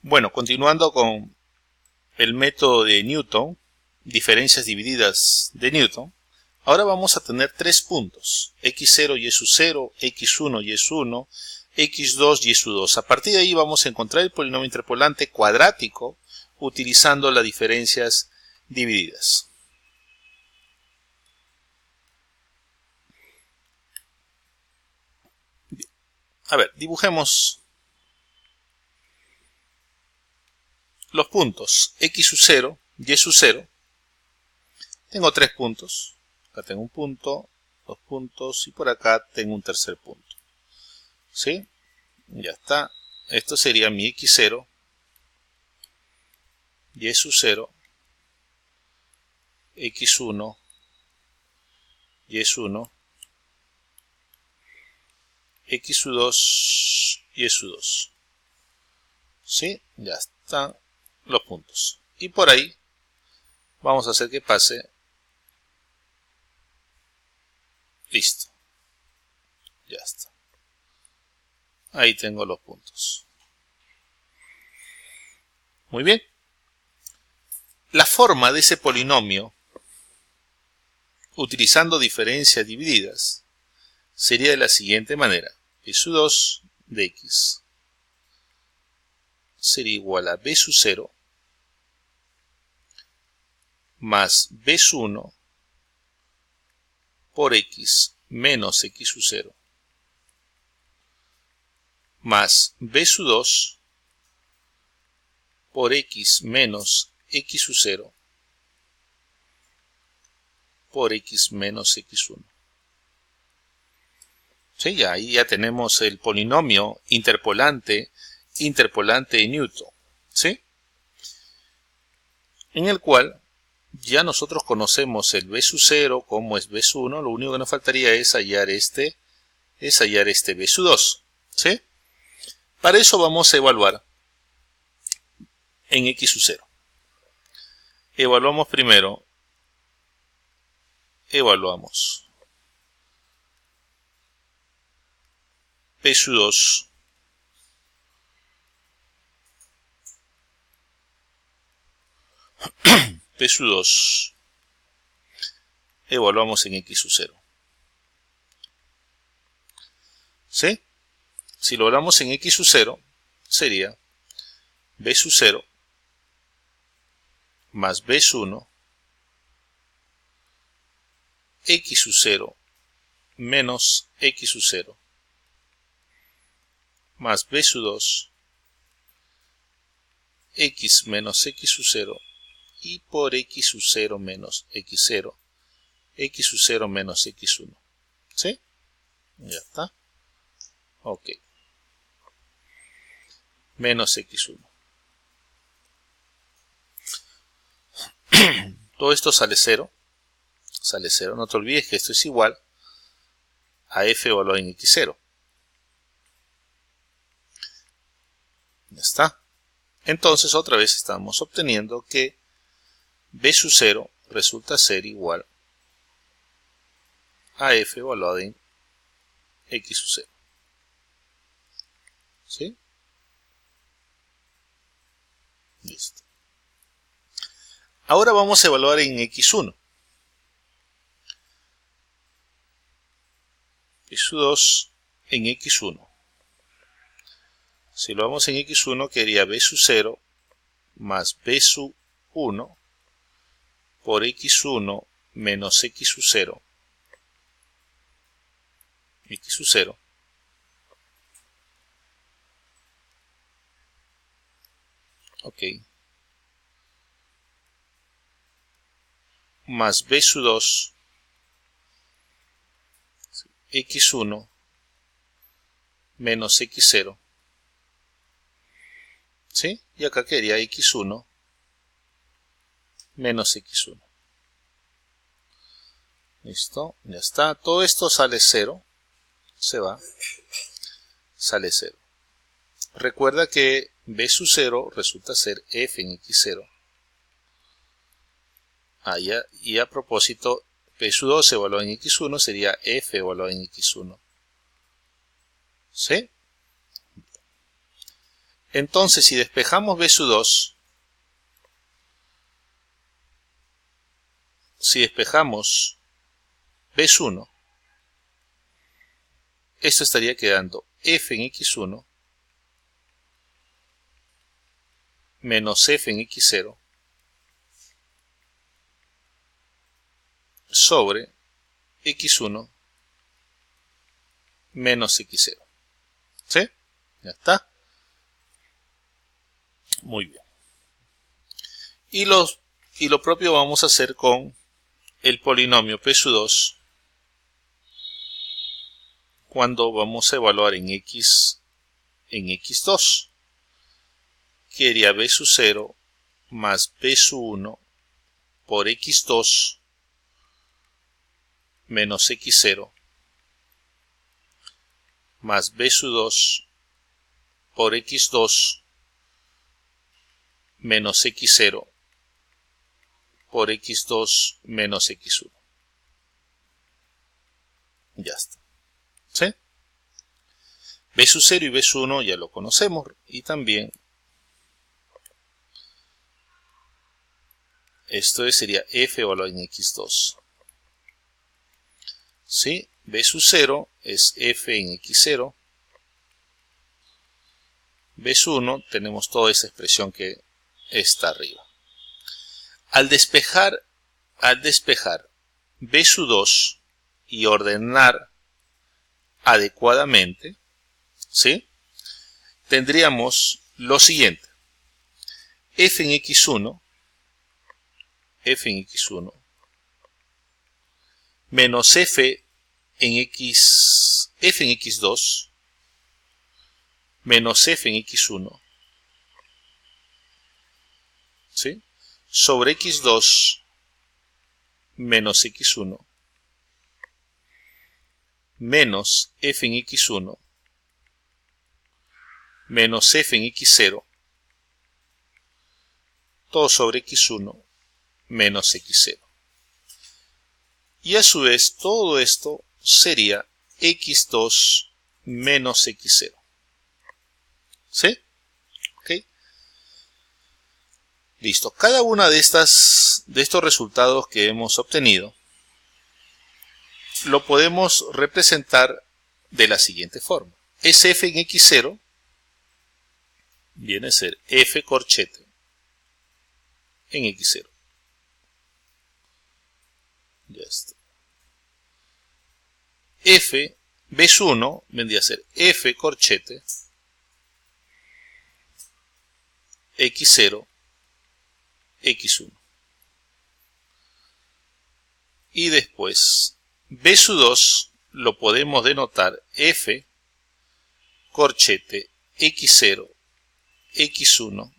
Bueno, continuando con el método de Newton, diferencias divididas de Newton, ahora vamos a tener tres puntos, x0 y su 0, x1 y su 1, x2 y su 2. A partir de ahí vamos a encontrar el polinomio interpolante cuadrático utilizando las diferencias divididas. A ver, dibujemos los puntos x sub 0, y sub 0. Tengo tres puntos. Acá tengo un punto, dos puntos y por acá tengo un tercer punto. ¿Sí? Ya está. Esto sería mi x0, y sub 0, x1, y sub 1, x sub 2, y sub 2. ¿Sí? Ya están los puntos. Y por ahí vamos a hacer que pase. Listo. Ya está. Ahí tengo los puntos. Muy bien. La forma de ese polinomio, utilizando diferencias divididas, sería de la siguiente manera. B sub 2 de x sería igual a B sub 0 más B sub 1 por x menos x sub 0 más B sub 2 por x menos x sub 0 por x menos x1. ¿Sí? Ahí ya tenemos el polinomio interpolante de Newton, ¿sí? En el cual ya nosotros conocemos el B sub 0 como es B sub 1, lo único que nos faltaría es hallar este B sub 2, ¿sí? Para eso vamos a evaluar en x sub 0. Evaluamos primero, B sub 2 B sub 2 evaluamos en x sub 0. ¿Sí? Si lo evaluamos en x sub 0, sería B sub 0 más B sub 1, x sub 0 menos x sub 0, más B sub 2, x menos x sub 0, y por x sub 0 menos x0, x sub 0 menos x1. ¿Sí? Ya está. Ok. Menos x1. Todo esto sale 0. Sale 0. No te olvides que esto es igual a f evaluado en x0. Ya está. Entonces otra vez estamos obteniendo que B sub 0 resulta ser igual a f evaluado en x sub 0. ¿Sí? Listo. Ahora vamos a evaluar en x1. B sub 2 en x1. Si lo vamos en x1, quedaría B sub 0 más B sub 1 por x1 menos x sub 0. X sub 0. Ok. Más B sub 2 x1 menos x0. ¿Sí? Y acá quedaría x1 menos x1. Listo, ya está. Todo esto sale 0. Se va. Sale 0. Recuerda que B sub 0 resulta ser f en x0. Y a propósito, B sub 2 evaluado en x1 sería f evaluado en x1. ¿Sí? Entonces, si despejamos B sub 2, si despejamos B sub 1, esto estaría quedando f en x1 menos f en x0 sobre x1 menos x0. ¿Sí? Ya está. Muy bien. Y lo propio vamos a hacer con el polinomio P sub 2 cuando vamos a evaluar en x2. Que sería B sub 0 más B sub 1 por x2 menos x0 más B sub 2 por x2 menos x0 por x2 menos x1. Ya está. ¿Sí? B sub 0 y B sub 1 ya lo conocemos. Y también esto sería f evaluado en x2. ¿Sí? B sub 0 es f en x0. B sub 1 tenemos toda esa expresión que está arriba. Al despejar B sub 2 y ordenar adecuadamente, ¿sí? Tendríamos lo siguiente. F en x1 menos f en x2 menos f en x1, ¿sí? Sobre x2 menos x1 menos f en x1 menos f en x0, todo sobre x1 menos x0. Y a su vez todo esto sería x2 menos x0. ¿Sí? ¿Ok? Listo. Cada una de estos resultados que hemos obtenido lo podemos representar de la siguiente forma. Es f en x0 viene a ser f corchete en x0. Ya está. F B sub 1 vendría a ser f corchete x0 x1. Y después B sub 2 lo podemos denotar f corchete x0 x1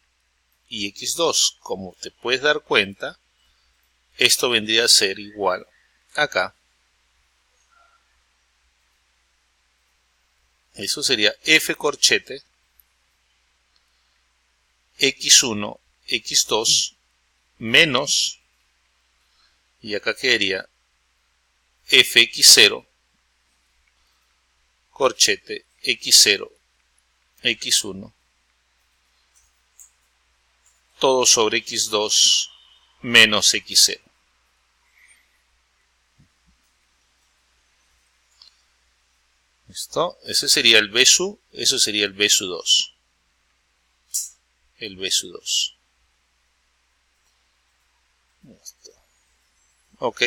y x2. Como te puedes dar cuenta, esto vendría a ser igual acá. Eso sería f corchete x1 x2 menos, y acá quedaría fx0 corchete x0 x1 todo sobre x2 menos x0. ¿Listo? Ese sería el B sub, eso sería el B sub 2. El B sub 2. Ok.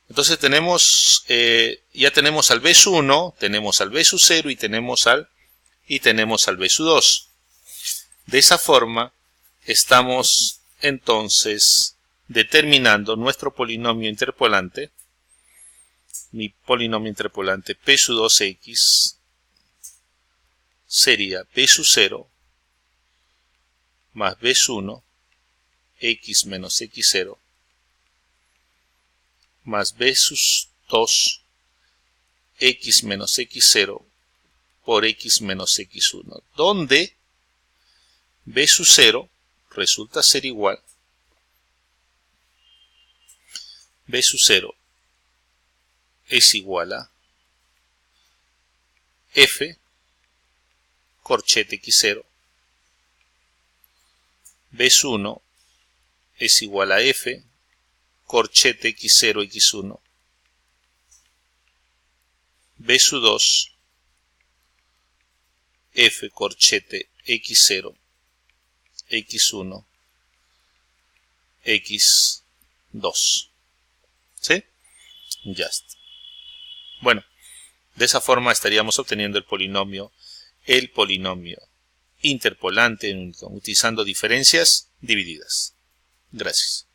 Entonces tenemos, ya tenemos al B sub 1, tenemos al B sub 0 y tenemos al B sub 2. De esa forma estamos entonces determinando nuestro polinomio interpolante. Mi polinomio interpolante P sub 2x sería B sub 0 más B sub 1 x menos x0 más B sub 2 x menos x0 por x menos x1, donde B sub 0 resulta ser igual B sub 0 es igual a f corchete x0 B 1 es igual a f corchete x0, x1. B 2 f corchete x0, x1, x2. ¿Sí? Ya está. Bueno, de esa forma estaríamos obteniendo el polinomio interpolante utilizando diferencias divididas. Gracias.